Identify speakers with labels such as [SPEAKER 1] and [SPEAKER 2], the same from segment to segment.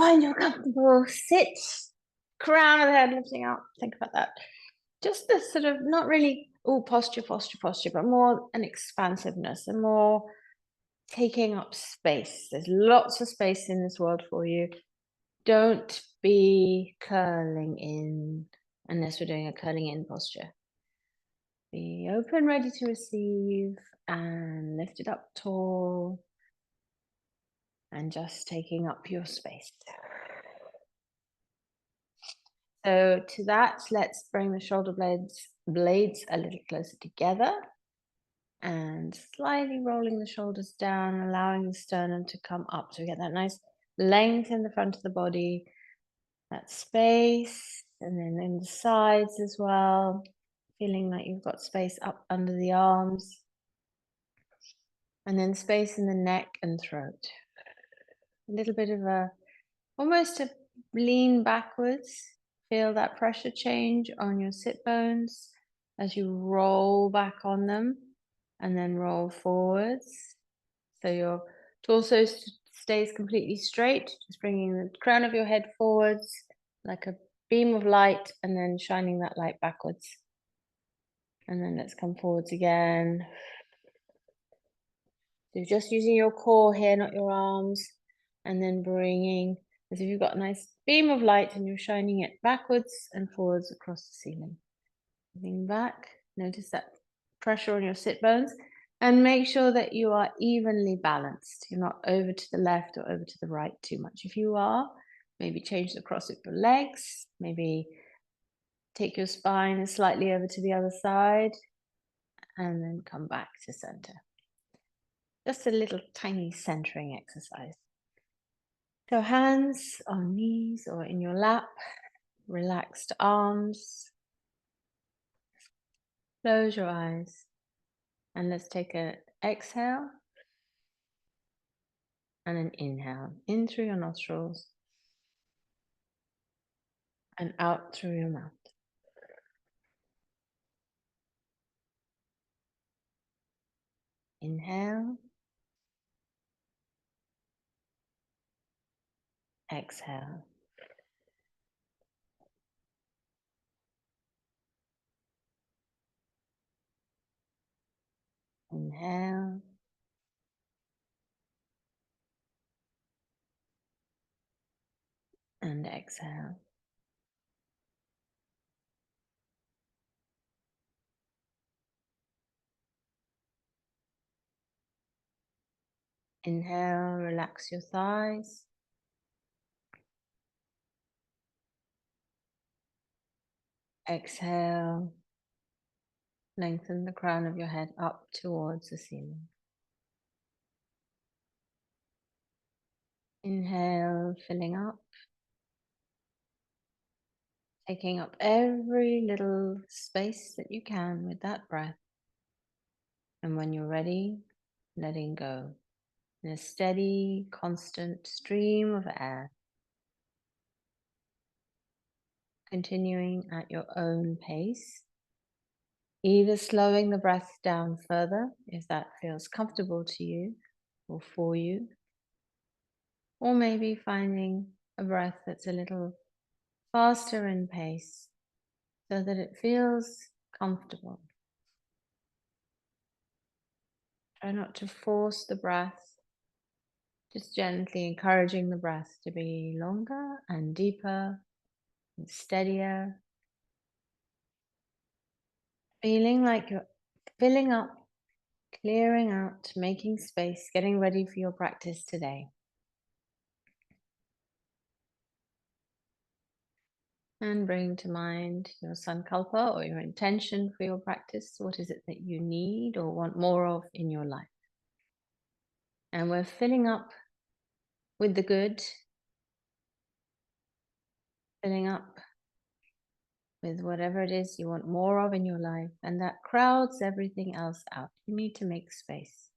[SPEAKER 1] find your comfortable sit, crown of the head lifting up. Think about that. Just this sort of not really posture, but more an expansiveness and more taking up space. There's lots of space in this world for you. Don't be curling in unless we're doing a curling in posture. Be open, ready to receive, and lift it up tall, and just taking up your space. So to that, let's bring the shoulder blades a little closer together and slightly rolling the shoulders down, allowing the sternum to come up. So we get that nice length in the front of the body, that space, and then in the sides as well, feeling like you've got space up under the arms, and then space in the neck and throat. A little bit of almost a lean backwards. Feel that pressure change on your sit bones as you roll back on them and then roll forwards. So your torso stays completely straight, just bringing the crown of your head forwards like a beam of light and then shining that light backwards. And then let's come forwards again. So just using your core here, not your arms, and then bringing as if you've got a nice beam of light and you're shining it backwards and forwards across the ceiling. Moving back, notice that pressure on your sit bones and make sure that you are evenly balanced. You're not over to the left or over to the right too much. If you are, maybe change the cross of your legs, maybe take your spine slightly over to the other side and then come back to center. Just a little tiny centering exercise. So hands on knees or in your lap, relaxed arms. Close your eyes and let's take an exhale and an inhale. In through your nostrils and out through your mouth. Inhale. Exhale. Inhale. And exhale. Inhale, relax your thighs. Exhale, lengthen the crown of your head up towards the ceiling. Inhale, filling up. Taking up every little space that you can with that breath. And when you're ready, letting go in a steady, constant stream of air. Continuing at your own pace. Either slowing the breath down further, if that feels comfortable to you or for you, or maybe finding a breath that's a little faster in pace so that it feels comfortable. Try not to force the breath, just gently encouraging the breath to be longer and deeper and steadier. Feeling like you're filling up, clearing out, making space, getting ready for your practice today. And bring to mind your sankalpa or your intention for your practice. What is it that you need or want more of in your life? And we're filling up with the good, filling up with whatever it is you want more of in your life, and that crowds everything else out. You need to make space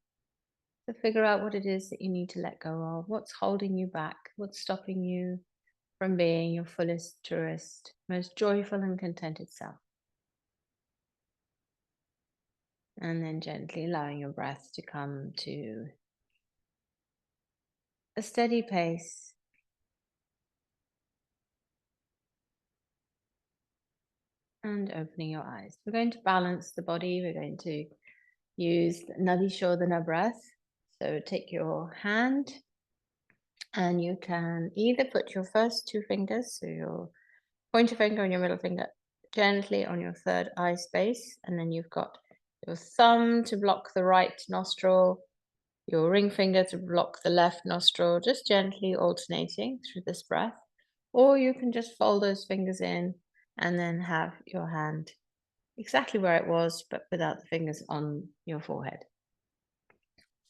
[SPEAKER 1] to figure out what it is that you need to let go of, what's holding you back, what's stopping you from being your fullest, truest, most joyful and contented self. And then gently allowing your breath to come to a steady pace, and opening your eyes. We're going to balance the body. We're going to use Nadi Shodhana breath. So take your hand and you can either put your first two fingers, so your pointer finger and your middle finger, gently on your third eye space, and then you've got your thumb to block the right nostril, your ring finger to block the left nostril, just gently alternating through this breath. Or you can just fold those fingers in and then have your hand exactly where it was, but without the fingers on your forehead.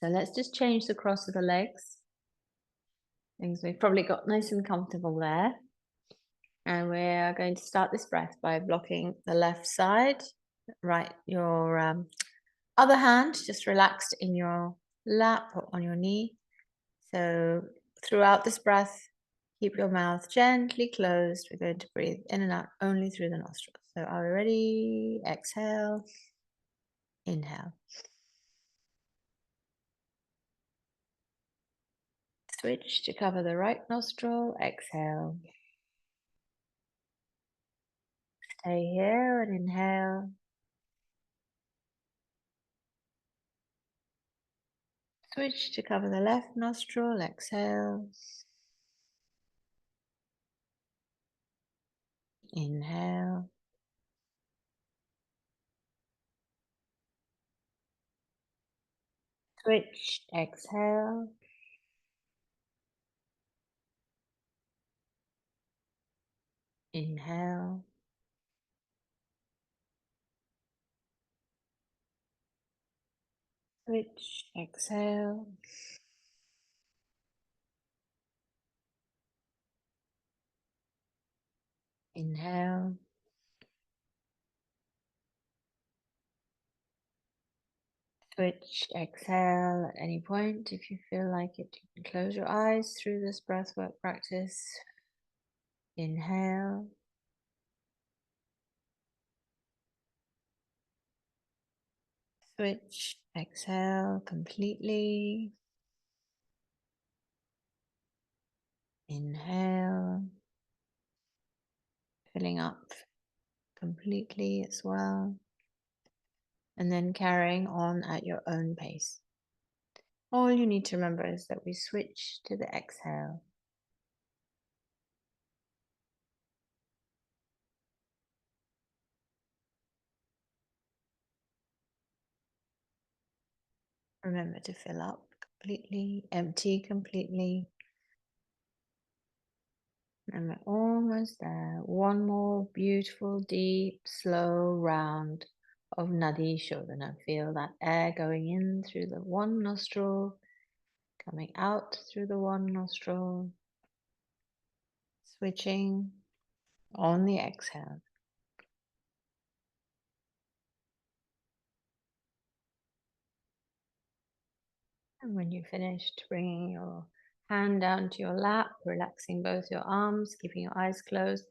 [SPEAKER 1] So let's just change the cross of the legs. Things we've probably got nice and comfortable there. And we're going to start this breath by blocking the left side. Right, your other hand just relaxed in your lap or on your knee. So throughout this breath, keep your mouth gently closed. We're going to breathe in and out only through the nostrils. So are we ready? Exhale, inhale. Switch to cover the right nostril, exhale. Stay here and inhale. Switch to cover the left nostril, exhale. Inhale. Switch, exhale. Inhale. Switch, exhale. Inhale. Switch, exhale at any point. If you feel like it, you can close your eyes through this breathwork practice. Inhale. Switch, exhale completely. Inhale. Filling up completely as well. And then carrying on at your own pace. All you need to remember is that we switch to the exhale. Remember to fill up completely, empty completely. And we're almost there. One more beautiful, deep, slow round of Nadi Shodhana. Feel that air going in through the one nostril, coming out through the one nostril, switching on the exhale. And when you're finished, bringing your hand down to your lap, relaxing both your arms, keeping your eyes closed.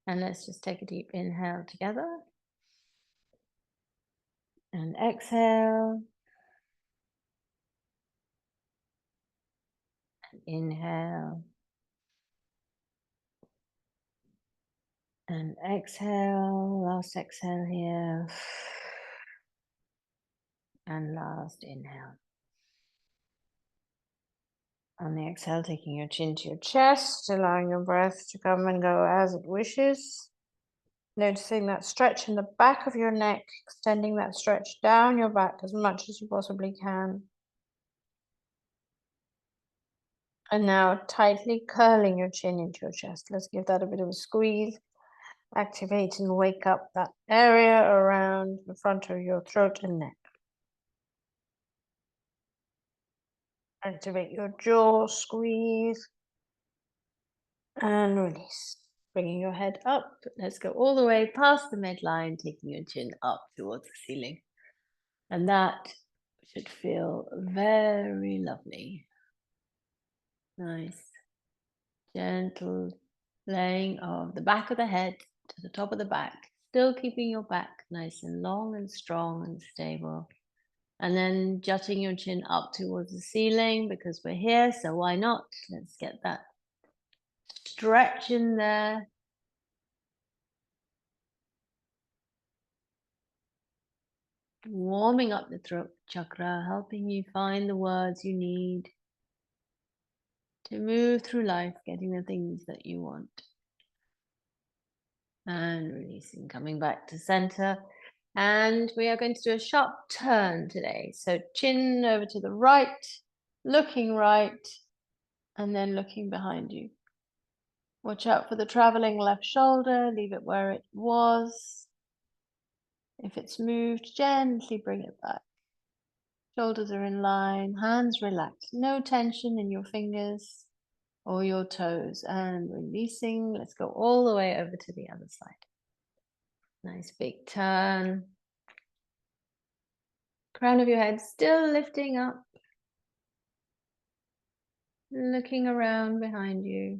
[SPEAKER 1] And let's just take a deep inhale together. And exhale. And inhale. And exhale. Last exhale here. And last inhale. On the exhale, taking your chin to your chest, allowing your breath to come and go as it wishes. Noticing that stretch in the back of your neck, extending that stretch down your back as much as you possibly can. And now tightly curling your chin into your chest. Let's give that a bit of a squeeze. Activate and wake up that area around the front of your throat and neck. Activate your jaw, squeeze, and release. Bringing your head up. Let's go all the way past the midline, taking your chin up towards the ceiling. And that should feel very lovely. Nice, gentle laying of the back of the head to the top of the back, still keeping your back nice and long and strong and stable. And then jutting your chin up towards the ceiling because we're here, so why not? Let's get that stretch in there. Warming up the throat chakra, helping you find the words you need to move through life, getting the things that you want. And releasing, coming back to center. And we are going to do a sharp turn today. So chin over to the right, looking right, and then looking behind you. Watch out for the traveling left shoulder, leave it where it was. If it's moved, gently bring it back. Shoulders are in line, hands relaxed, no tension in your fingers or your toes. And releasing, let's go all the way over to the other side. Nice big turn. Crown of your head still lifting up. Looking around behind you.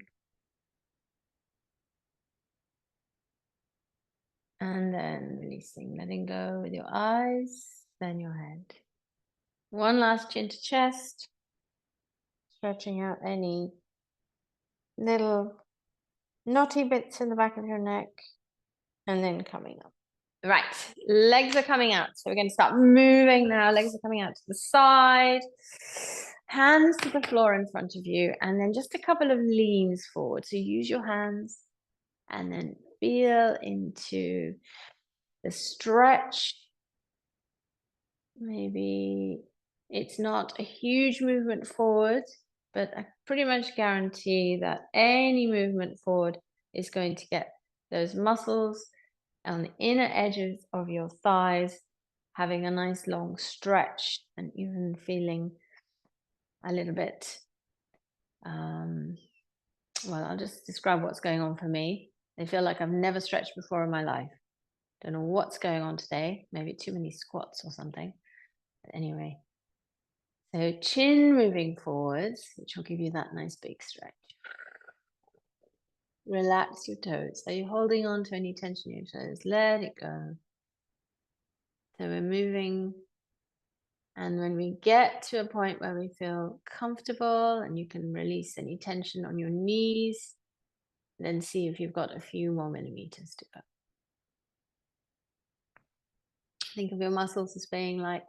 [SPEAKER 1] And then releasing, letting go with your eyes, then your head. One last chin to chest. Stretching out any little knotty bits in the back of your neck. And then coming up. Right, legs are coming out. So we're going to start moving now. Legs are coming out to the side. Hands to the floor in front of you. And then just a couple of leans forward. So use your hands and then feel into the stretch. Maybe it's not a huge movement forward, but I pretty much guarantee that any movement forward is going to get those muscles on the inner edges of your thighs having a nice long stretch and even feeling a little bit, well, I'll just describe what's going on for me. I feel like I've never stretched before in my life. Don't know what's going on today. Maybe too many squats or something. But anyway, so chin moving forwards, which will give you that nice big stretch. Relax your toes. Are you holding on to any tension in your toes? Let it go. So we're moving. And when we get to a point where we feel comfortable and you can release any tension on your knees, then see if you've got a few more millimeters to go. Think of your muscles as being like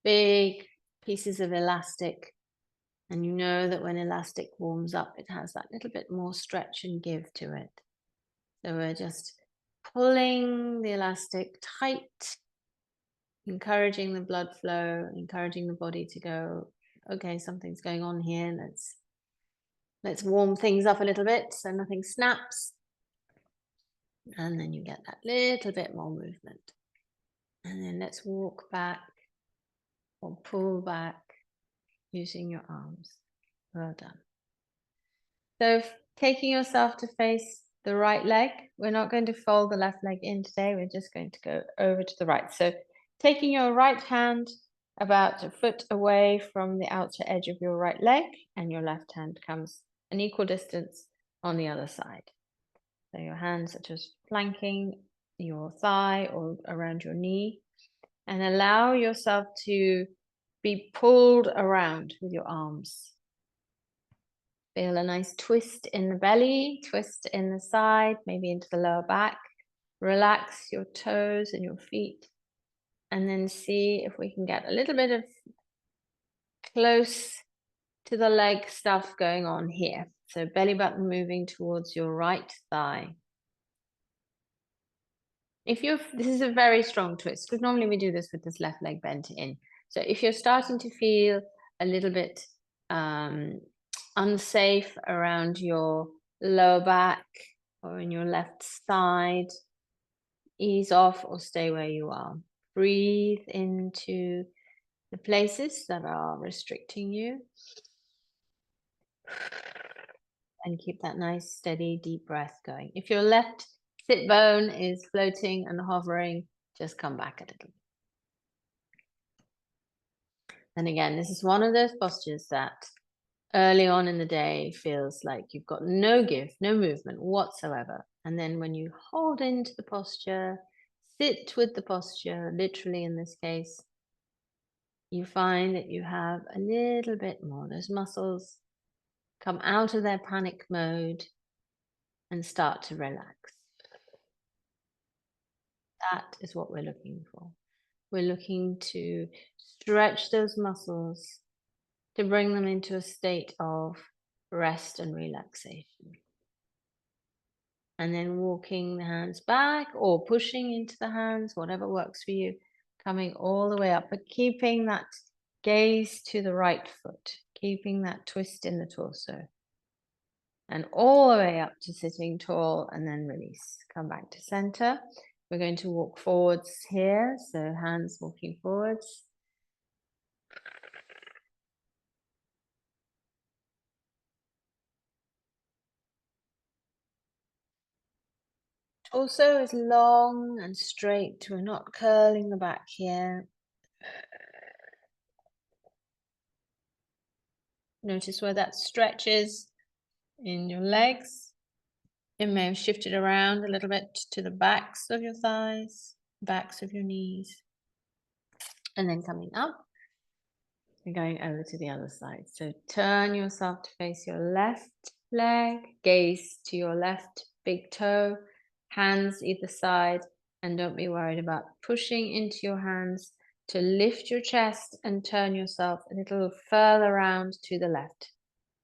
[SPEAKER 1] big pieces of elastic. And you know that when elastic warms up, it has that little bit more stretch and give to it. So we're just pulling the elastic tight, encouraging the blood flow, encouraging the body to go, okay, something's going on here. Let's warm things up a little bit so nothing snaps. And then you get that little bit more movement. And then let's walk back or pull back using your arms. Well done. So taking yourself to face the right leg. We're not going to fold the left leg in today. We're just going to go over to the right. So taking your right hand about a foot away from the outer edge of your right leg, and your left hand comes an equal distance on the other side. So your hands are just flanking your thigh or around your knee, and allow yourself to be pulled around with your arms. Feel a nice twist in the belly, twist in the side, maybe into the lower back. Relax your toes and your feet, and then see if we can get a little bit of close to the leg stuff going on here. So belly button moving towards your right thigh. This is a very strong twist, because normally we do this with this left leg bent in. So if you're starting to feel a little bit unsafe around your lower back or in your left side, ease off or stay where you are. Breathe into the places that are restricting you. And keep that nice, steady, deep breath going. If your left sit bone is floating and hovering, just come back a little. And again, this is one of those postures that early on in the day feels like you've got no give, no movement whatsoever. And then when you hold into the posture, sit with the posture, literally in this case, you find that you have a little bit more. Those muscles come out of their panic mode and start to relax. That is what we're looking for. We're looking to stretch those muscles to bring them into a state of rest and relaxation. And then walking the hands back or pushing into the hands, whatever works for you, coming all the way up, but keeping that gaze to the right foot, keeping that twist in the torso. And all the way up to sitting tall and then release. Come back to center. We're going to walk forwards here. So hands walking forwards. Torso is long and straight. We're not curling the back here. Notice where that stretches in your legs. It may have shifted around a little bit to the backs of your thighs, backs of your knees. And then coming up, we're going over to the other side. So turn yourself to face your left leg, gaze to your left big toe, hands either side, and don't be worried about pushing into your hands to lift your chest and turn yourself a little further round to the left.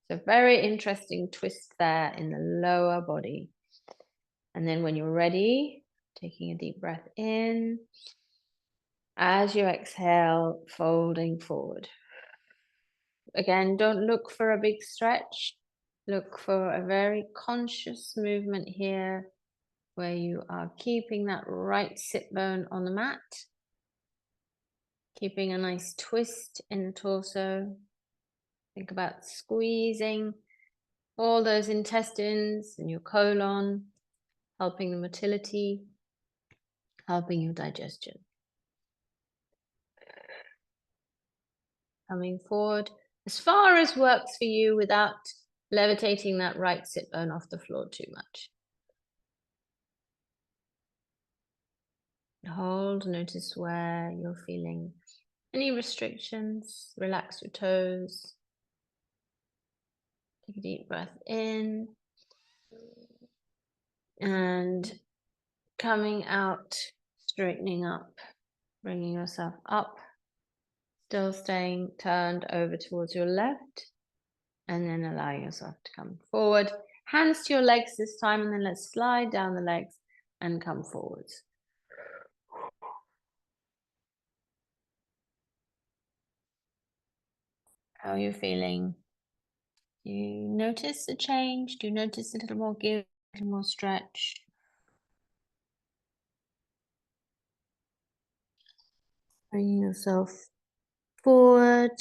[SPEAKER 1] So very interesting twist there in the lower body. And then when you're ready, taking a deep breath in, as you exhale, folding forward. Again, don't look for a big stretch. Look for a very conscious movement here where you are keeping that right sit bone on the mat, keeping a nice twist in the torso. Think about squeezing all those intestines and your colon, helping the motility, helping your digestion. Coming forward as far as works for you without levitating that right sit bone off the floor too much. Hold, notice where you're feeling any restrictions, relax your toes. Take a deep breath in and coming out, straightening up, bringing yourself up, still staying turned over towards your left, and then allowing yourself to come forward. Hands to your legs this time, and then let's slide down the legs and come forwards. How are you feeling? Do you notice a change? Do you notice a little more give, a little more stretch? Bringing yourself forward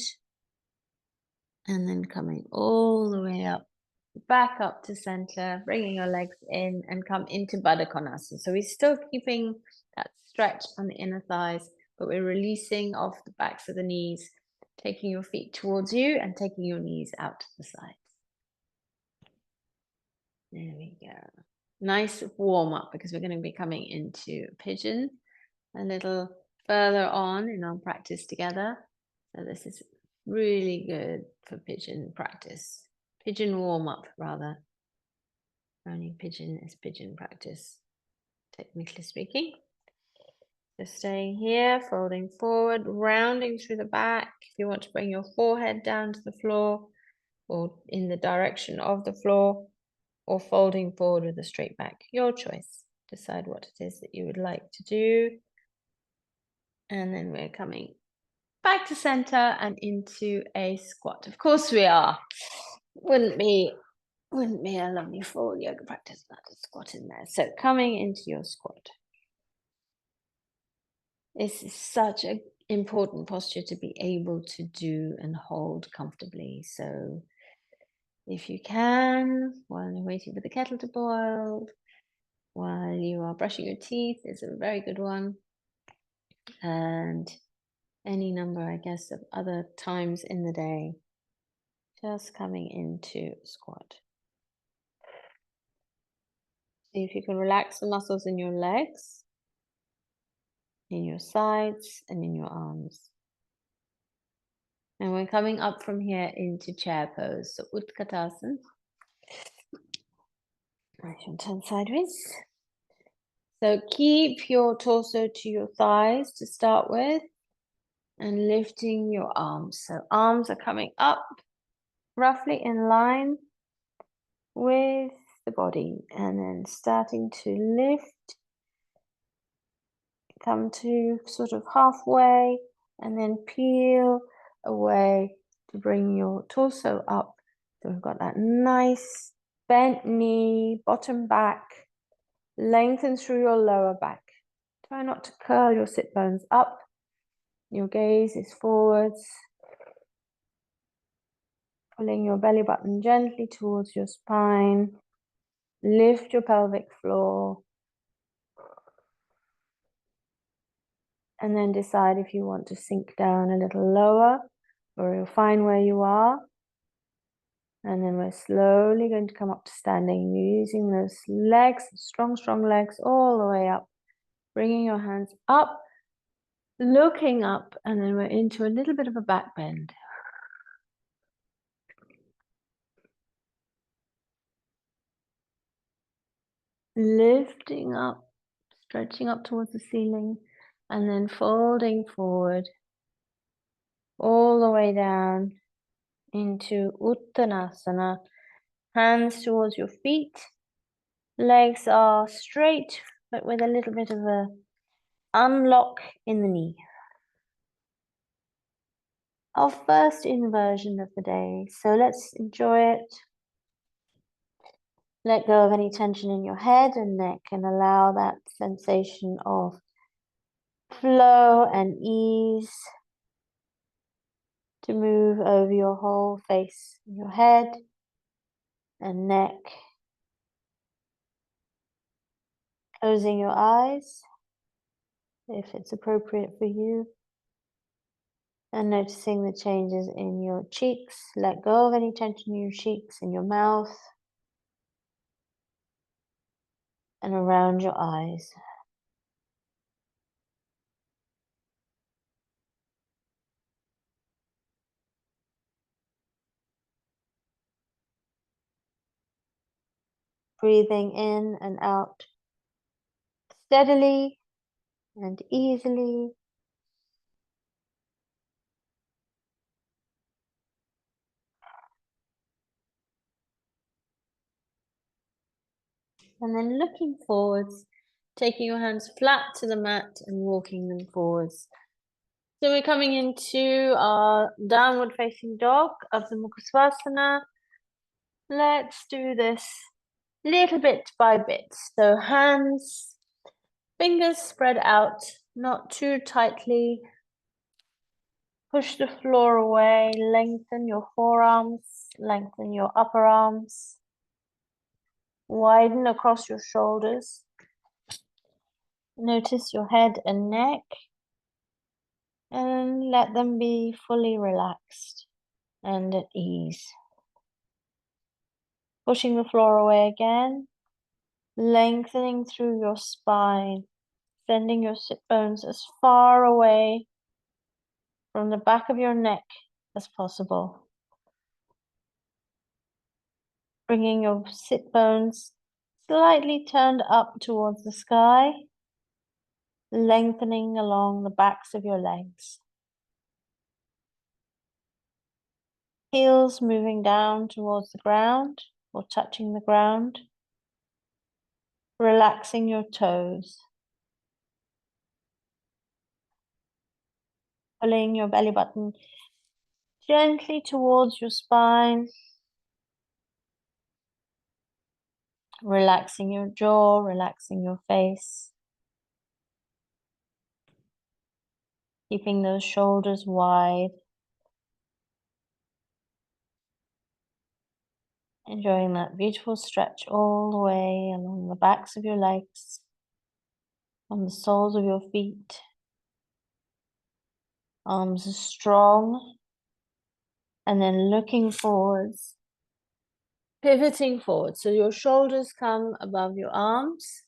[SPEAKER 1] and then coming all the way up, back up to center, bringing your legs in and come into Baddha Konasana. So we're still keeping that stretch on the inner thighs, but we're releasing off the backs of the knees, taking your feet towards you and taking your knees out to the sides. There we go. Nice warm up because we're going to be coming into pigeon a little further on in our practice together. So this is really good for pigeon practice. Pigeon warm up rather. Only pigeon is pigeon practice, technically speaking. So staying here, folding forward, rounding through the back. If you want to bring your forehead down to the floor or in the direction of the floor, or folding forward with a straight back, your choice. Decide what it is that you would like to do. And then we're coming back to center and into a squat. Of course we are. Wouldn't be a lovely full yoga practice without a squat in there. So coming into your squat. This is such an important posture to be able to do and hold comfortably. So if you can, while you're waiting for the kettle to boil, while you are brushing your teeth, is a very good one. And any number, I guess, of other times in the day, just coming into squat. See if you can relax the muscles in your legs, in your sides, and in your arms. And we're coming up from here into chair pose, so Utkatasana. I shall turn sideways. So keep your torso to your thighs to start with and lifting your arms. So arms are coming up roughly in line with the body and then starting to lift, come to sort of halfway and then peel away to bring your torso up. So we've got that nice bent knee, bottom back, lengthen through your lower back. Try not to curl your sit bones up. Your gaze is forwards, pulling your belly button gently towards your spine. Lift your pelvic floor. And then decide if you want to sink down a little lower or you're fine where you are. And then we're slowly going to come up to standing using those legs, strong, strong legs all the way up. Bringing your hands up, looking up, and then we're into a little bit of a back bend. Lifting up, stretching up towards the ceiling, and then folding forward all the way down into Uttanasana. Hands towards your feet. Legs are straight, but with a little bit of a unlock in the knee. Our first inversion of the day. So let's enjoy it. Let go of any tension in your head and neck and allow that sensation of flow and ease to move over your whole face, your head and neck. Closing your eyes if it's appropriate for you. And noticing the changes in your cheeks. Let go of any tension in your cheeks, in your mouth, and around your eyes. Breathing in and out steadily and easily. And then looking forwards, taking your hands flat to the mat and walking them forwards. So we're coming into our downward facing dog of the Mukha Svasana. Let's do this little bit by bit. So hands, fingers spread out, not too tightly. Push the floor away, lengthen your forearms, lengthen your upper arms. Widen across your shoulders. Notice your head and neck. And let them be fully relaxed and at ease. Pushing the floor away again. Lengthening through your spine. Sending your sit bones as far away from the back of your neck as possible. Bringing your sit bones slightly turned up towards the sky, lengthening along the backs of your legs. Heels moving down towards the ground or touching the ground. Relaxing your toes. Pulling your belly button gently towards your spine. Relaxing your jaw, relaxing your face. Keeping those shoulders wide. Enjoying that beautiful stretch all the way along the backs of your legs, on the soles of your feet. Arms are strong. And then looking forwards. Pivoting forward. So your shoulders come above your arms.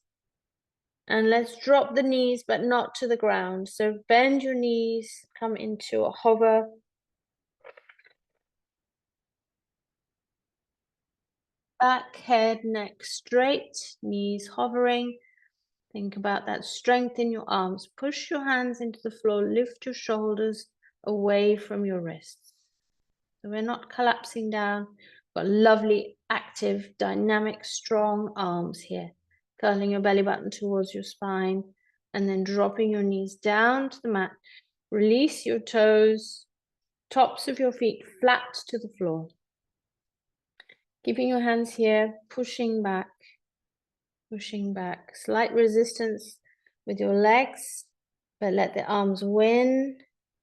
[SPEAKER 1] And let's drop the knees, but not to the ground. So bend your knees, come into a hover. Back, head, neck straight, knees hovering. Think about that strength in your arms. Push your hands into the floor, lift your shoulders away from your wrists. So we're not collapsing down. Got lovely, active, dynamic, strong arms here. Curling your belly button towards your spine and then dropping your knees down to the mat. Release your toes, tops of your feet flat to the floor. Keeping your hands here, pushing back. Slight resistance with your legs, but let the arms win.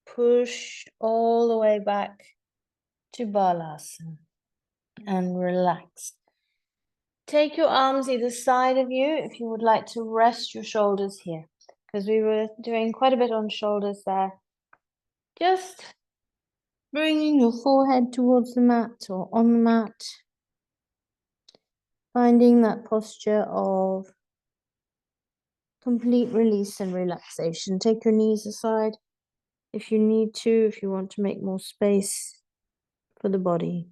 [SPEAKER 1] Push all the way back to Balasana and relax. Take your arms either side of you if you would like to rest your shoulders here, because we were doing quite a bit on shoulders there. Just bringing your forehead towards the mat or on the mat. Finding that posture of complete release and relaxation. Take your knees aside if you need to, if you want to make more space for the body.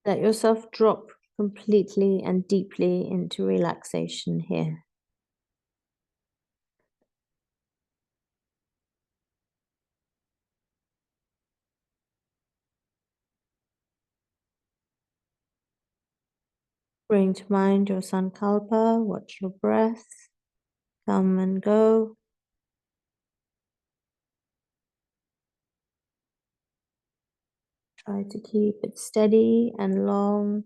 [SPEAKER 1] Let yourself drop completely and deeply into relaxation here. Bring to mind your sankalpa, watch your breath come and go. Try to keep it steady and long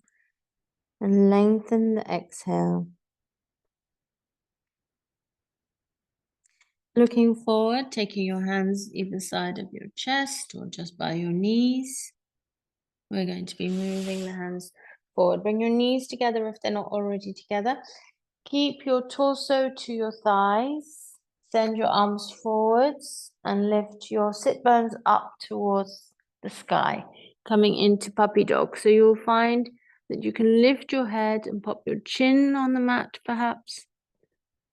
[SPEAKER 1] and lengthen the exhale. Looking forward, taking your hands either side of your chest or just by your knees. We're going to be moving the hands forward. Bring your knees together if they're not already together. Keep your torso to your thighs. Send your arms forwards and lift your sit bones up towards the sky, coming into puppy dog. So you'll find that you can lift your head and pop your chin on the mat, perhaps.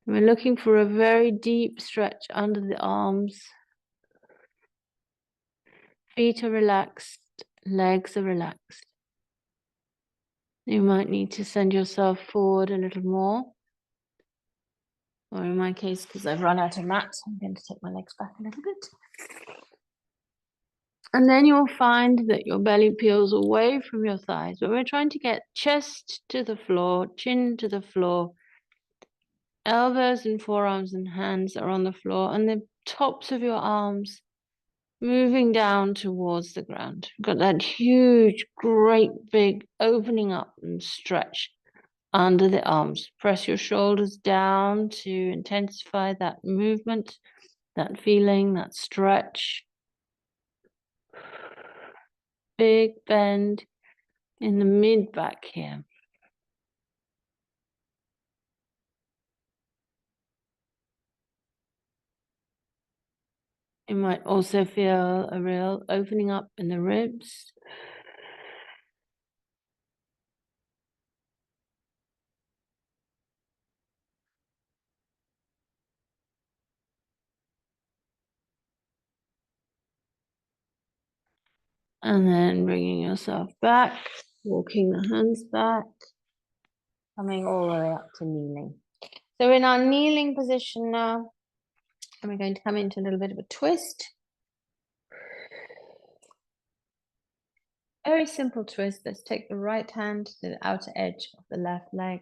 [SPEAKER 1] And we're looking for a very deep stretch under the arms. Feet are relaxed, legs are relaxed. You might need to send yourself forward a little more. Or in my case, because I've run out of mat, I'm going to take my legs back a little bit. And then you'll find that your belly peels away from your thighs. But we're trying to get chest to the floor, chin to the floor. Elbows and forearms and hands are on the floor. And the tops of your arms moving down towards the ground. You've got that huge, great, big opening up and stretch under the arms. Press your shoulders down to intensify that movement, that feeling, that stretch. Big bend in the mid back here. You might also feel a real opening up in the ribs. And then bringing yourself back, walking the hands back, coming all the way up to kneeling. So in our kneeling position now, and we're going to come into a little bit of a twist. Very simple twist. Let's take the right hand to the outer edge of the left leg.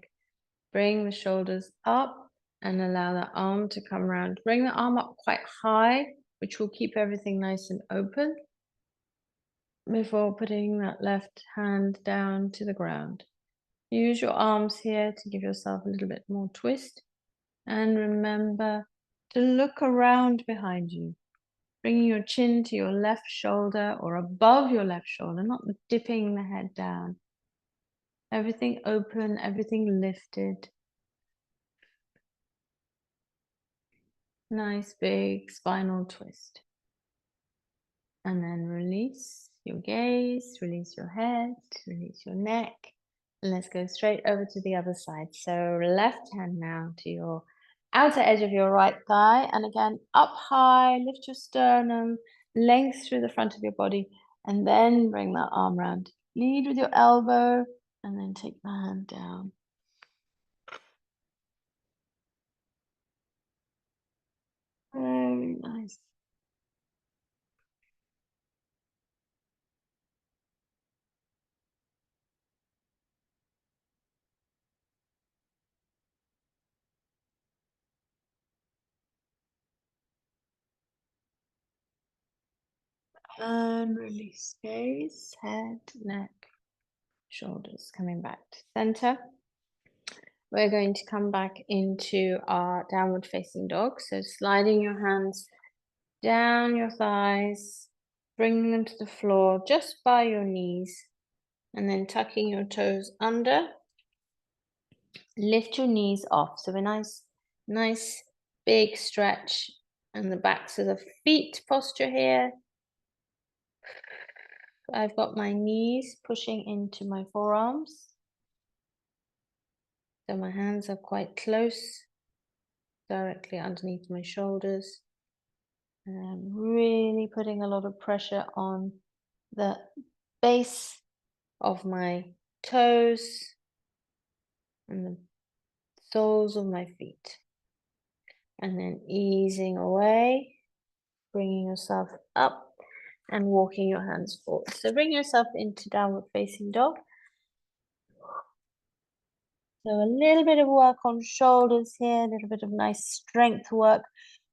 [SPEAKER 1] Bring the shoulders up and allow the arm to come around. Bring the arm up quite high, which will keep everything nice and open before putting that left hand down to the ground. Use your arms here to give yourself a little bit more twist. And remember to look around behind you, bringing your chin to your left shoulder or above your left shoulder, not dipping the head down. Everything open, everything lifted. Nice big spinal twist. And then release your gaze, release your head, release your neck. And let's go straight over to the other side. So left hand now to your outer edge of your right thigh. And again, up high, lift your sternum, length through the front of your body. And then bring that arm round. Lead with your elbow and then take the hand down. Very nice. And release gaze, head, neck, shoulders. Coming back to center. We're going to come back into our downward facing dog. So sliding your hands down your thighs, bringing them to the floor just by your knees, and then tucking your toes under. Lift your knees off. So a nice big stretch and the backs of the feet posture here. I've got my knees pushing into my forearms. So my hands are quite close, directly underneath my shoulders. And I'm really putting a lot of pressure on the base of my toes and the soles of my feet. And then easing away, bringing yourself up and walking your hands forward. So bring yourself into downward facing dog. So a little bit of work on shoulders here, a little bit of nice strength work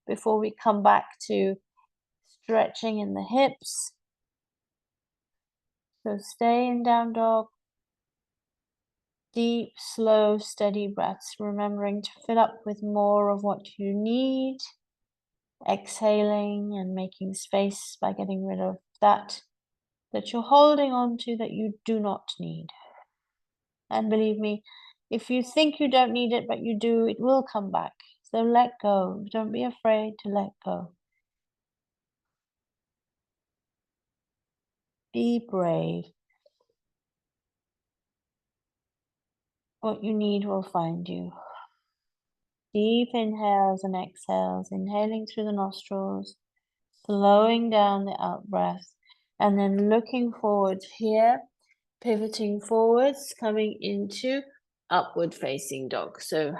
[SPEAKER 1] before we come back to stretching in the hips. So stay in down dog. Deep, slow, steady breaths, remembering to fill up with more of what you need. Exhaling and making space by getting rid of that you're holding on to that you do not need. And believe me, if you think you don't need it, but you do, it will come back. So let go. Don't be afraid to let go. Be brave. What you need will find you. Deep inhales and exhales, inhaling through the nostrils, slowing down the out breath, and then looking forward here, pivoting forwards, coming into upward facing dog. So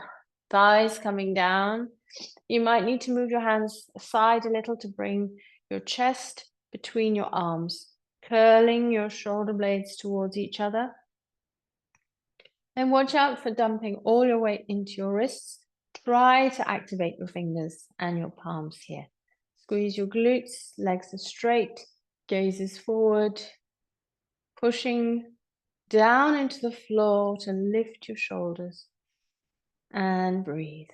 [SPEAKER 1] thighs coming down. You might need to move your hands aside a little to bring your chest between your arms, curling your shoulder blades towards each other. And watch out for dumping all your weight into your wrists. Try to activate your fingers and your palms here. Squeeze your glutes, legs are straight, gaze is forward, pushing down into the floor to lift your shoulders and breathe.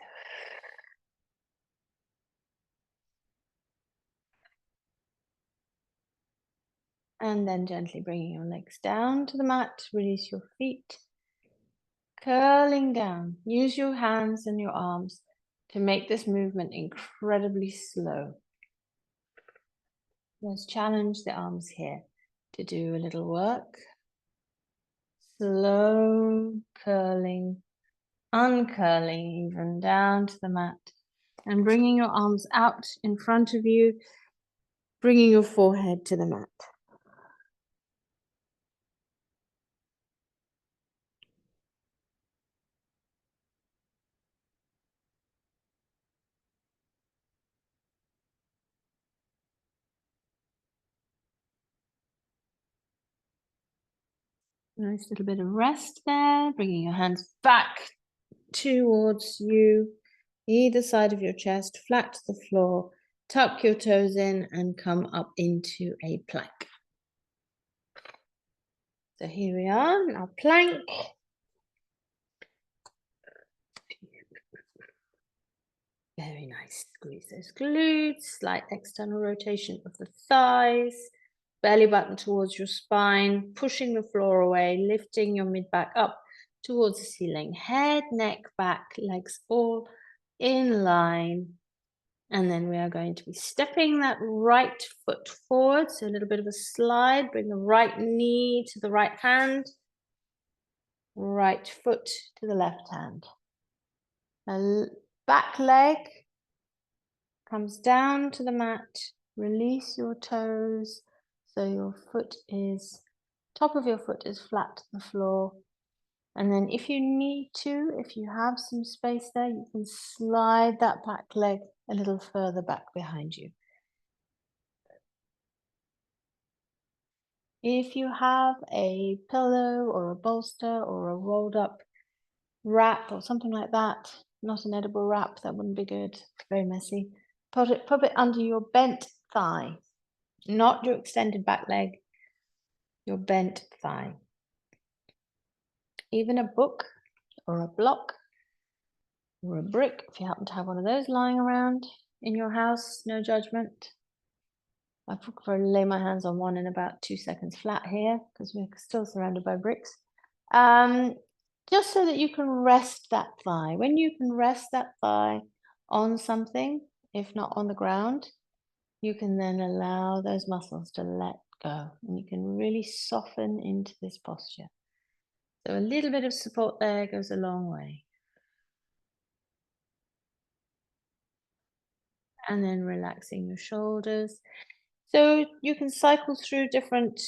[SPEAKER 1] And then gently bringing your legs down to the mat, release your feet, curling down. Use your hands and your arms to make this movement incredibly slow. Let's challenge the arms here to do a little work. Slow curling, uncurling even down to the mat, and bringing your arms out in front of you, bringing your forehead to the mat. Nice little bit of rest there, bringing your hands back towards you, either side of your chest, flat to the floor. Tuck your toes in and come up into a plank. So here we are, now plank. Very nice. Squeeze those glutes, slight external rotation of the thighs, belly button towards your spine, pushing the floor away, lifting your mid back up towards the ceiling. Head, neck, back, legs all in line. And then we are going to be stepping that right foot forward. So a little bit of a slide. Bring the right knee to the right hand. Right foot to the left hand. Back leg comes down to the mat. Release your toes. So your top of your foot is flat to the floor. And then if you need to, if you have some space there, you can slide that back leg a little further back behind you. If you have a pillow or a bolster or a rolled up wrap or something like that, not an edible wrap, that wouldn't be good, very messy. Put it under your bent thigh, not your extended back leg, your bent thigh. Even a book or a block or a brick, if you happen to have one of those lying around in your house, no judgment. I prefer to lay my hands on one in about 2 seconds flat here because we're still surrounded by bricks. Just so that you can rest that thigh. When you can rest that thigh on something, if not on the ground, you can then allow those muscles to let go and you can really soften into this posture. So a little bit of support there goes a long way. And then relaxing your shoulders. So you can cycle through different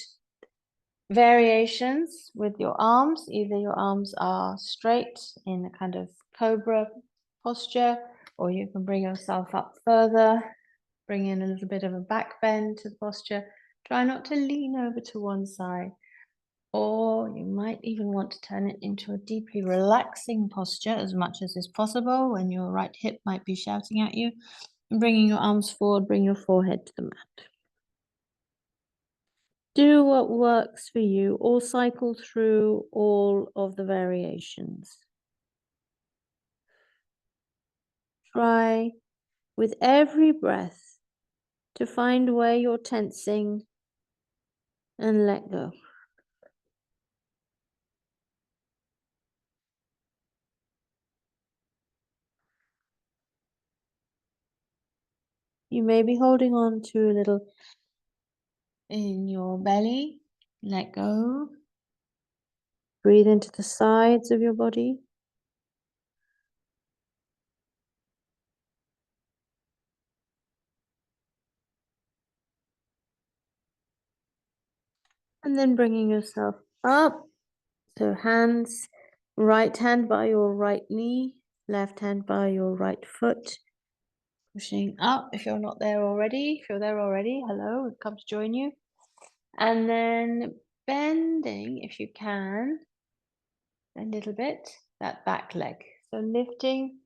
[SPEAKER 1] variations with your arms. Either your arms are straight in a kind of cobra posture, or you can bring yourself up further, bring in a little bit of a back bend to the posture. Try not to lean over to one side, or you might even want to turn it into a deeply relaxing posture as much as is possible when your right hip might be shouting at you. And bringing your arms forward, bring your forehead to the mat. Do what works for you, or cycle through all of the variations. Try with every breath to find where you're tensing and let go. You may be holding on to a little in your belly. Let go. Breathe into the sides of your body. And then bringing yourself up. So hands, right hand by your right knee, left hand by your right foot. Pushing up if you're not there already. If you're there already, hello, we've come to join you. And then bending, if you can, a little bit, that back leg. So lifting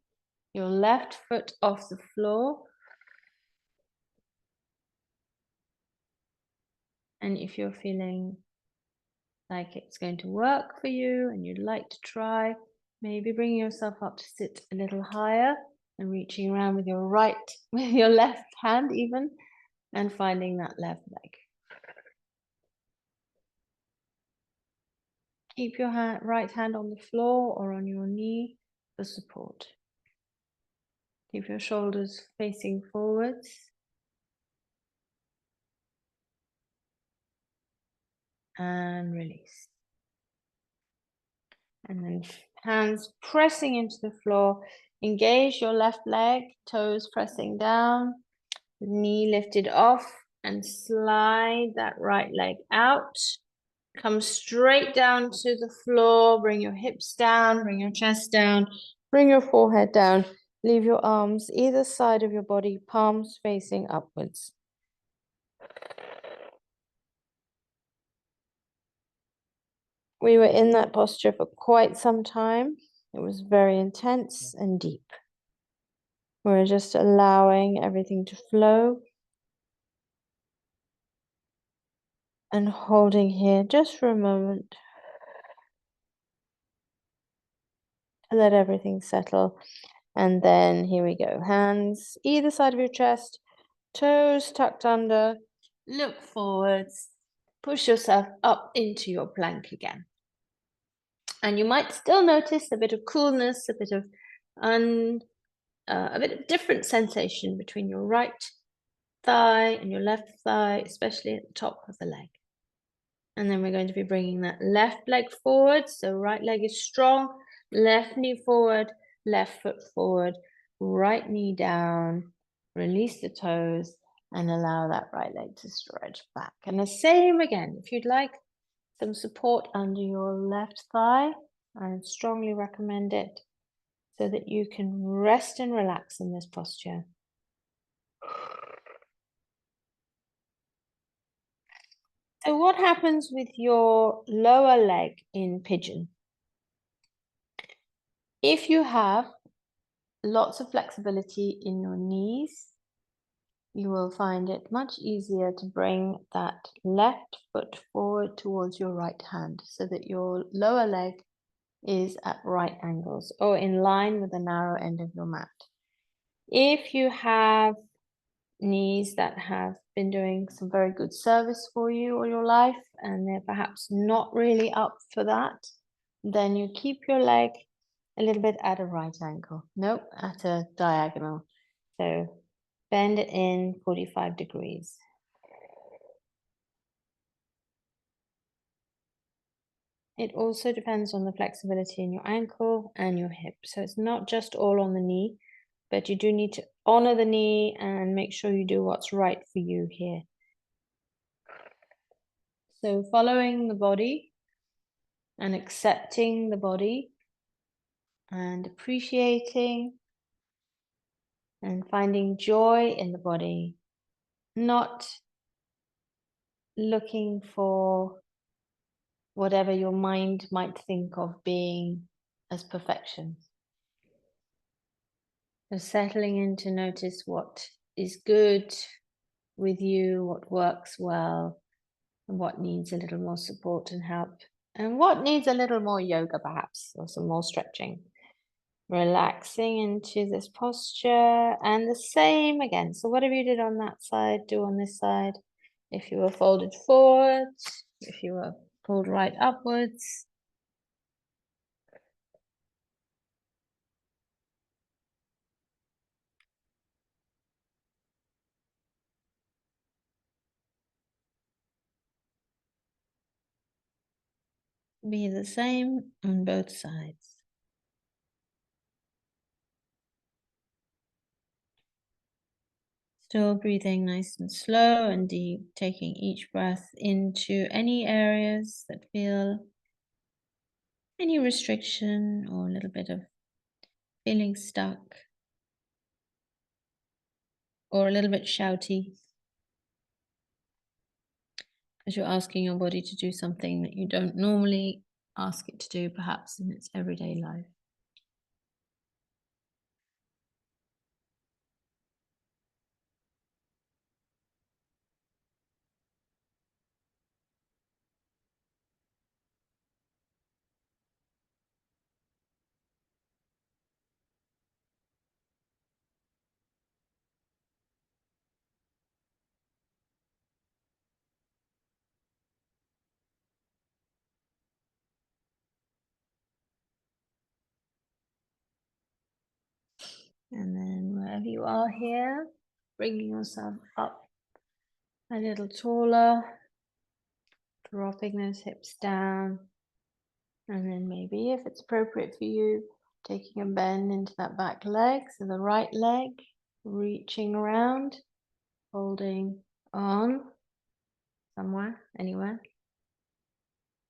[SPEAKER 1] your left foot off the floor. And if you're feeling like it's going to work for you and you'd like to try, maybe bringing yourself up to sit a little higher and reaching around with your left hand even, and finding that left leg. Keep your right hand on the floor or on your knee for support. Keep your shoulders facing forwards. And release. And then hands pressing into the floor. Engage your left leg, toes pressing down, knee lifted off, and slide that right leg out. Come straight down to the floor. Bring your hips down, bring your chest down, bring your forehead down. Leave your arms either side of your body, palms facing upwards. We were in that posture for quite some time. It was very intense and deep. We're just allowing everything to flow and holding here just for a moment to let everything settle. And then here we go. Hands either side of your chest, toes tucked under, look forwards, push yourself up into your plank again. And you might still notice a bit of coolness, a bit of different sensation between your right thigh and your left thigh, especially at the top of the leg. And then we're going to be bringing that left leg forward. So right leg is strong, left knee forward, left foot forward, right knee down, release the toes, and allow that right leg to stretch back. And the same again, if you'd like some support under your left thigh, I strongly recommend it so that you can rest and relax in this posture. So what happens with your lower leg in pigeon? If you have lots of flexibility in your knees, you will find it much easier to bring that left foot forward towards your right hand so that your lower leg is at right angles or in line with the narrow end of your mat. If you have knees that have been doing some very good service for you all your life and they're perhaps not really up for that, then you keep your leg a little bit at a right angle. Nope, at a diagonal. So bend it in 45 degrees. It also depends on the flexibility in your ankle and your hip. So it's not just all on the knee, but you do need to honor the knee and make sure you do what's right for you here. So following the body and accepting the body and appreciating and finding joy in the body, not looking for whatever your mind might think of being as perfection. So settling in to notice what is good with you, what works well, and what needs a little more support and help, and what needs a little more yoga perhaps, or some more stretching. Relaxing into this posture, and the same again. So whatever you did on that side, do on this side. If you were folded forward, if you were pulled right upwards. Be the same on both sides. Still breathing nice and slow and deep, taking each breath into any areas that feel any restriction or a little bit of feeling stuck or a little bit shouty, as you're asking your body to do something that you don't normally ask it to do, perhaps in its everyday life. And then wherever you are here, bringing yourself up a little taller, dropping those hips down. And then maybe if it's appropriate for you, taking a bend into that back leg. So the right leg, reaching around, holding on somewhere, anywhere.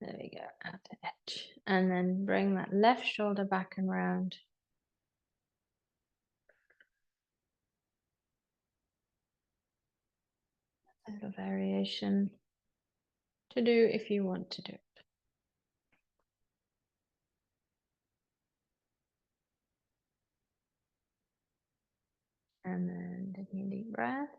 [SPEAKER 1] There we go, at the edge. And then bring that left shoulder back and round. A little variation to do if you want to do it. And then taking a deep breath.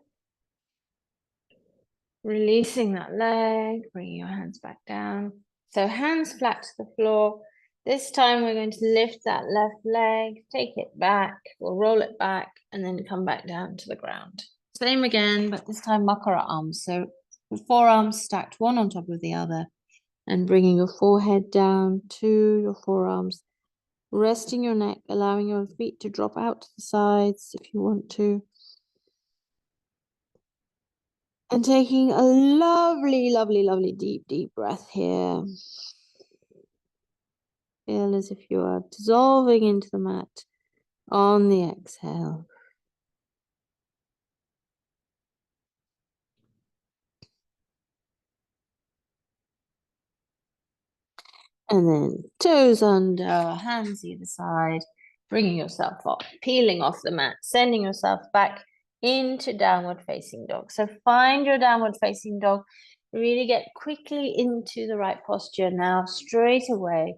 [SPEAKER 1] Releasing that leg, bringing your hands back down. So hands flat to the floor. This time we're going to lift that left leg, take it back, we'll roll it back, and then come back down to the ground. Same again, but this time makara arms. So the forearms stacked one on top of the other, and bringing your forehead down to your forearms, resting your neck, allowing your feet to drop out to the sides if you want to. And taking a lovely, lovely, lovely deep, deep breath here. Feel as if you are dissolving into the mat on the exhale. And then toes under, hands either side, bringing yourself up, peeling off the mat, sending yourself back into downward facing dog. So find your downward facing dog, really get quickly into the right posture now, straight away.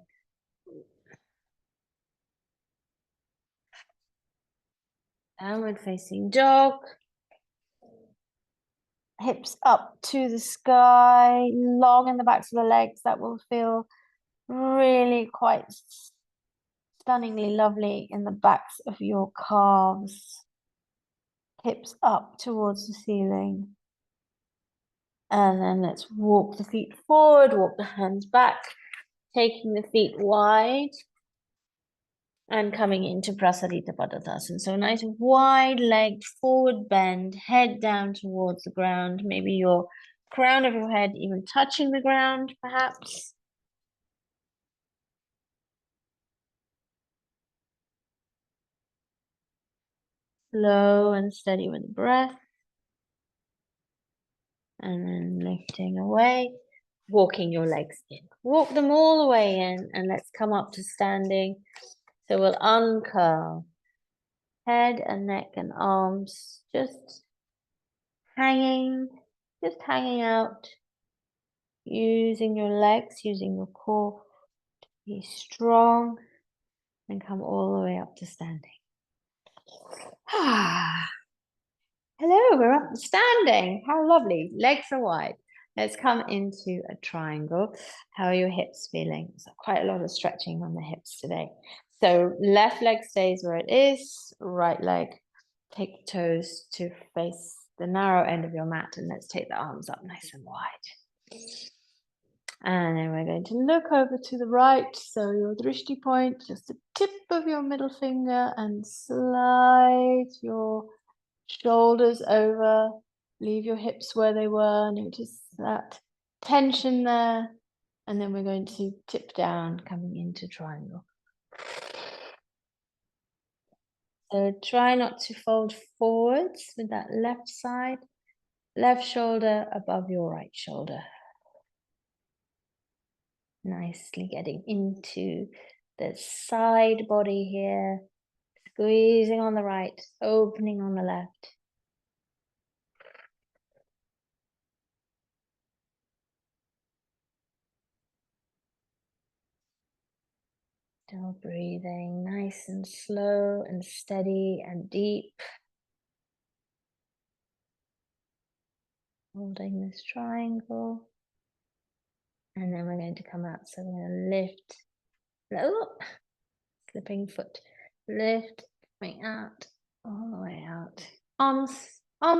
[SPEAKER 1] Downward facing dog. Hips up to the sky, long in the backs of the legs. That will feel really quite stunningly lovely in the backs of your calves. Hips up towards the ceiling. And then let's walk the feet forward, walk the hands back, taking the feet wide and coming into Prasarita Padottanasana. So nice wide-legged forward bend, head down towards the ground, maybe your crown of your head even touching the ground, perhaps. Slow and steady with the breath. And then lifting away, walking your legs in. Walk them all the way in, and let's come up to standing. So we'll uncurl. Head and neck and arms just hanging out. Using your legs, using your core to be strong, and come all the way up to standing. Hello, we're up and standing. How lovely. Legs are wide. Let's come into a triangle. How are your hips feeling? So quite a lot of stretching on the hips today. So left leg stays where it is, right leg, take the toes to face the narrow end of your mat, and let's take the arms up nice and wide. And then we're going to look over to the right. So your drishti point, just the tip of your middle finger, and slide your shoulders over, leave your hips where they were, notice that tension there, and then we're going to tip down, coming into triangle. So try not to fold forwards with that left side, left shoulder above your right shoulder. Nicely getting into the side body here, squeezing on the right, opening on the left. Still breathing nice and slow and steady and deep. Holding this triangle. And then we're going to come out. So we're going to lift, low, slipping foot, lift, coming out, all the way out. Arms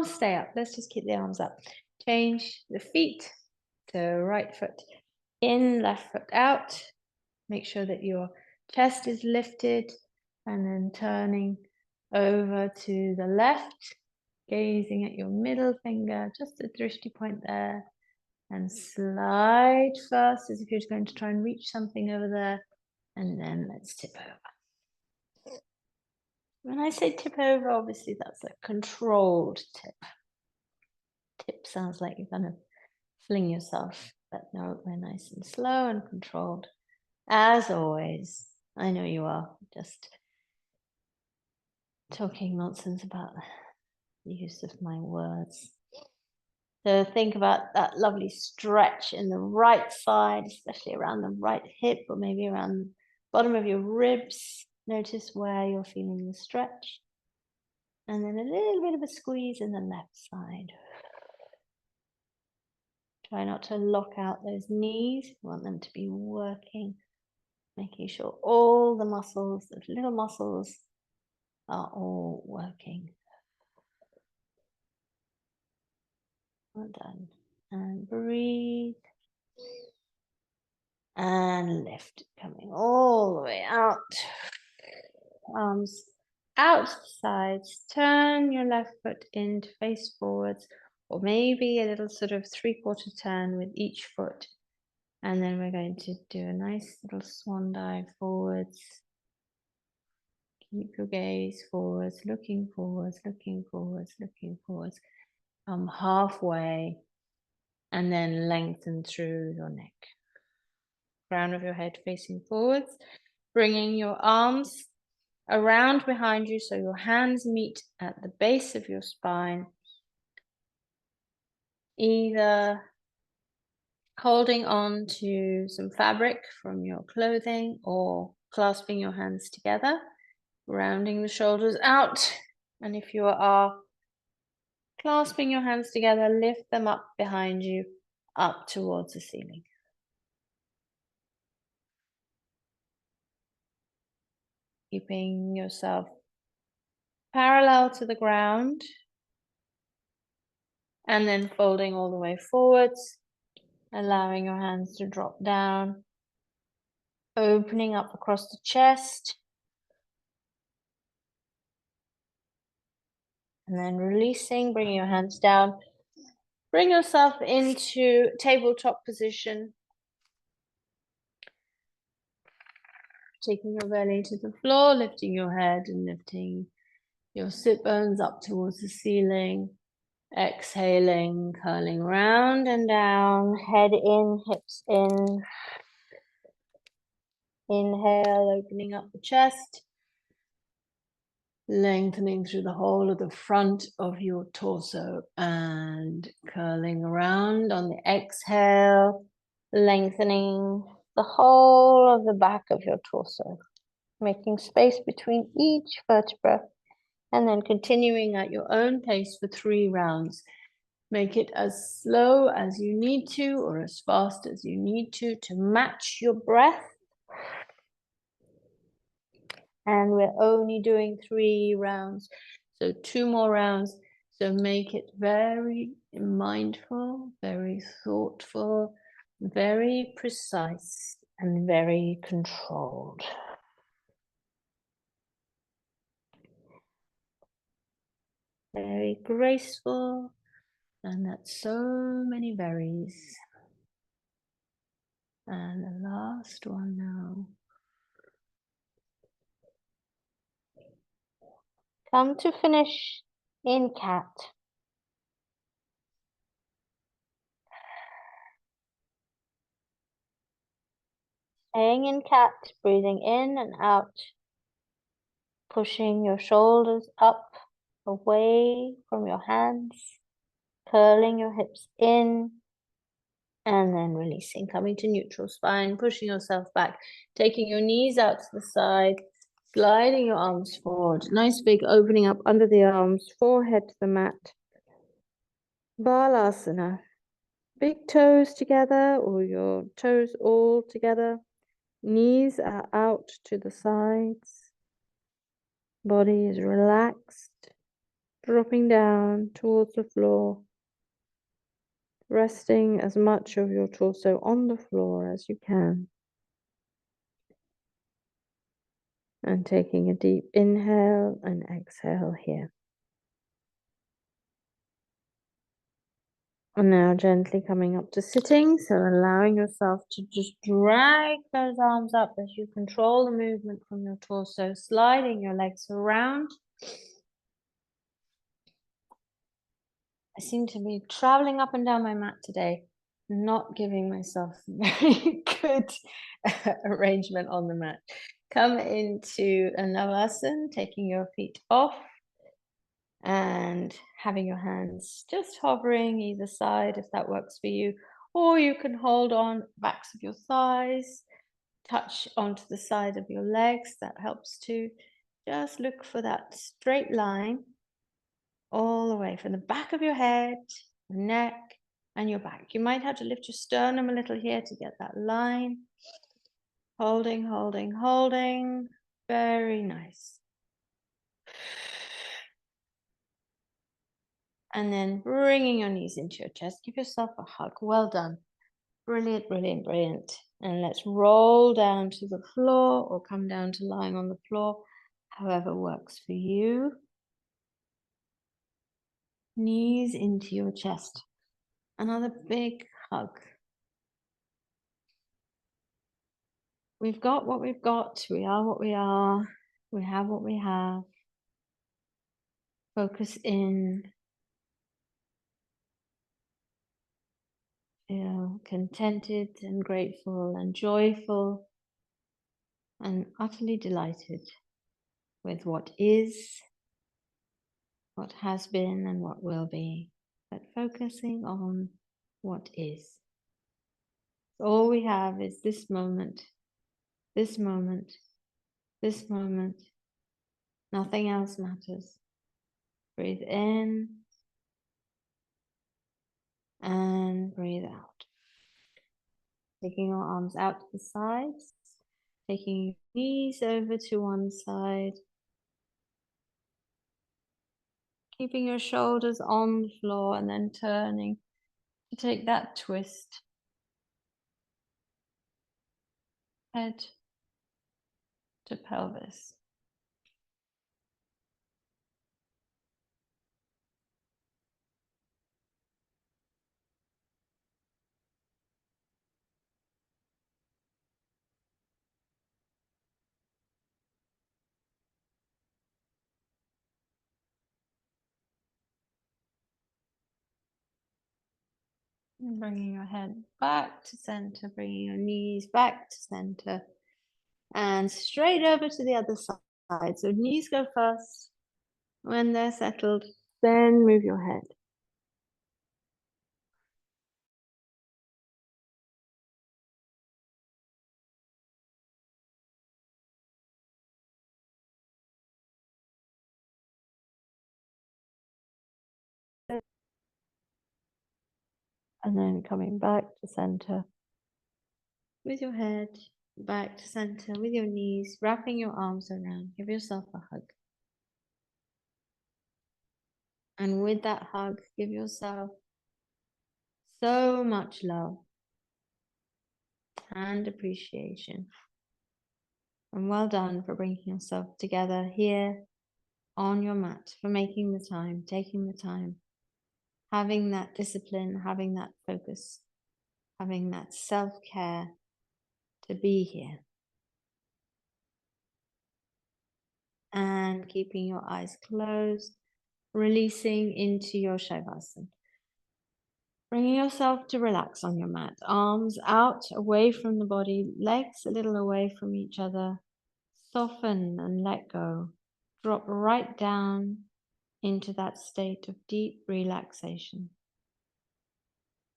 [SPEAKER 1] stay up. Let's just keep the arms up. Change the feet. So right foot in, left foot out. Make sure that your chest is lifted, and then turning over to the left, gazing at your middle finger, just a drishti point there, and slide first as if you're going to try and reach something over there, and then let's tip over. When I say tip over, obviously that's a controlled tip. Tip sounds like you're going to fling yourself, but no, we're nice and slow and controlled. As always, I know you are just talking nonsense about the use of my words. So think about that lovely stretch in the right side, especially around the right hip, or maybe around the bottom of your ribs. Notice where you're feeling the stretch. And then a little bit of a squeeze in the left side. Try not to lock out those knees. You want them to be working, making sure all the muscles, those little muscles, are all working. Well done. And breathe. And lift, coming all the way out. Arms out to the sides. Turn your left foot in to face forwards, or maybe a little sort of three-quarter turn with each foot. And then we're going to do a nice little swan dive forwards. Keep your gaze forwards, looking forwards, looking forwards, looking forwards. Come halfway and then lengthen through your neck. crown of your head facing forwards, bringing your arms around behind you so your hands meet at the base of your spine, either holding on to some fabric from your clothing or clasping your hands together, rounding the shoulders out. And if you are clasping your hands together, lift them up behind you, up towards the ceiling. Keeping yourself parallel to the ground, and then folding all the way forwards, allowing your hands to drop down, opening up across the chest, and then releasing, bringing your hands down. Bring yourself into tabletop position, taking your belly to the floor, lifting your head and lifting your sit bones up towards the ceiling. Exhaling, curling round and down, head in, hips in. Inhale, opening up the chest, lengthening through the whole of the front of your torso and curling around on the exhale, lengthening the whole of the back of your torso, making space between each vertebra, and then continuing at your own pace for 3 rounds. Make it as slow as you need to or as fast as you need to match your breath. And we're only doing 3 rounds, so 2 more rounds. So make it very mindful, very thoughtful, very precise, and very controlled. Very graceful, and that's so many berries. And the last one now. Come to finish in cat. Staying in cat, breathing in and out, pushing your shoulders up, away from your hands, curling your hips in, and then releasing, coming to neutral spine, pushing yourself back, taking your knees out to the side, sliding your arms forward. Nice big opening up under the arms, forehead to the mat. Balasana. Big toes together or your toes all together. Knees are out to the sides. Body is relaxed, dropping down towards the floor. Resting as much of your torso on the floor as you can. And taking a deep inhale and exhale here. And now gently coming up to sitting, so allowing yourself to just drag those arms up as you control the movement from your torso, sliding your legs around. I seem to be traveling up and down my mat today, not giving myself very good arrangement on the mat. Come into a Navasana, taking your feet off and having your hands just hovering either side if that works for you, or you can hold on backs of your thighs, touch onto the side of your legs, that helps too. Just look for that straight line all the way from the back of your head, neck, and your back. You might have to lift your sternum a little here to get that line. Holding, holding, holding. Very nice. And then bringing your knees into your chest. Give yourself a hug. Well done. Brilliant, brilliant, brilliant. And let's roll down to the floor or come down to lying on the floor, however works for you. Knees into your chest. Another big hug. We've got what we've got. We are what we are. We have what we have. Focus in. feel contented and grateful and joyful and utterly delighted with what is, what has been, and what will be, but focusing on what is. All we have is this moment, this moment, this moment. Nothing else matters. Breathe in and breathe out. Taking your arms out to the sides, taking your knees over to one side, keeping your shoulders on the floor and then turning to take that twist. Head to pelvis. And bringing your head back to center, bringing your knees back to center, and straight over to the other side. So knees go first. When they're settled, then move your head. And then coming back to center with your head, back to center with your knees, wrapping your arms around. Give yourself a hug. And with that hug, give yourself so much love and appreciation. And well done for bringing yourself together here on your mat, for making the time, taking the time, having that discipline, having that focus, having that self-care to be here. And keeping your eyes closed, releasing into your Shavasana. Bringing yourself to relax on your mat, arms out, away from the body, legs a little away from each other. Soften and let go. Drop right down into that state of deep relaxation.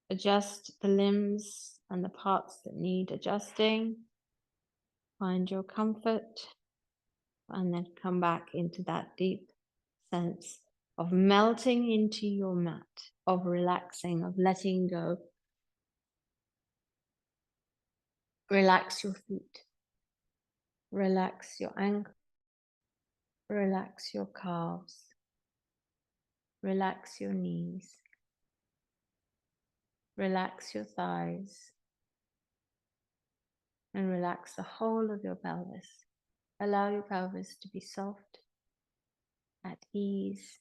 [SPEAKER 1] Adjust the limbs and the parts that need adjusting. Find your comfort and then come back into that deep sense of melting into your mat, of relaxing, of letting go. Relax your feet. Relax your ankle. Relax your calves. Relax your knees. Relax your thighs. And relax the whole of your pelvis. Allow your pelvis to be soft, at ease,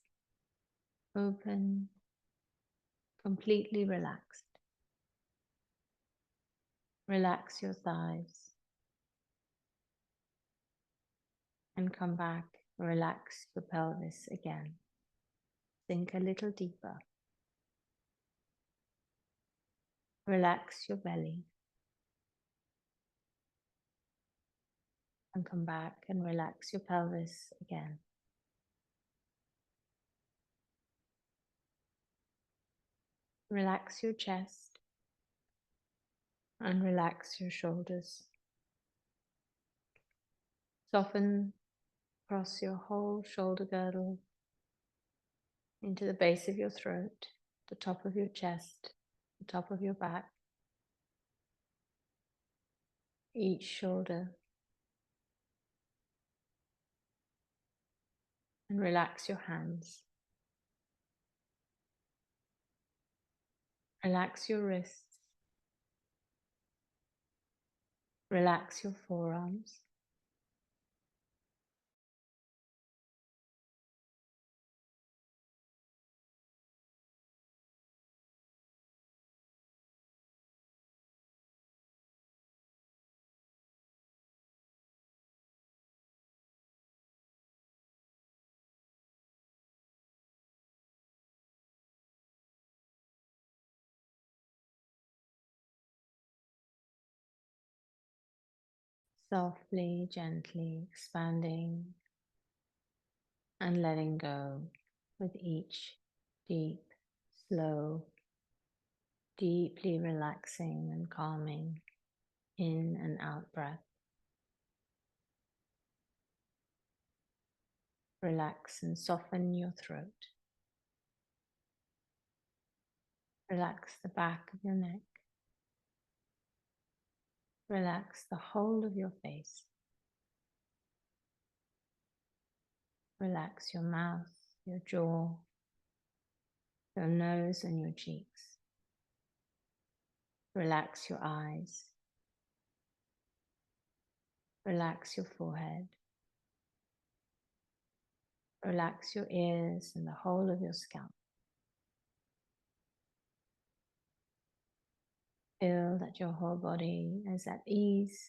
[SPEAKER 1] open, completely relaxed. Relax your thighs. And come back, relax your pelvis again. Sink a little deeper. Relax your belly. And come back and relax your pelvis again. Relax your chest and relax your shoulders. Soften across your whole shoulder girdle into the base of your throat, the top of your chest, the top of your back, each shoulder. And relax your hands. Relax your wrists. Relax your forearms. softly, gently expanding and letting go with each deep, slow, deeply relaxing and calming in and out breath. Relax and soften your throat. Relax the back of your neck. Relax the whole of your face. Relax your mouth, your jaw, your nose and your cheeks. Relax your eyes. Relax your forehead. Relax your ears and the whole of your scalp. Feel that your whole body is at ease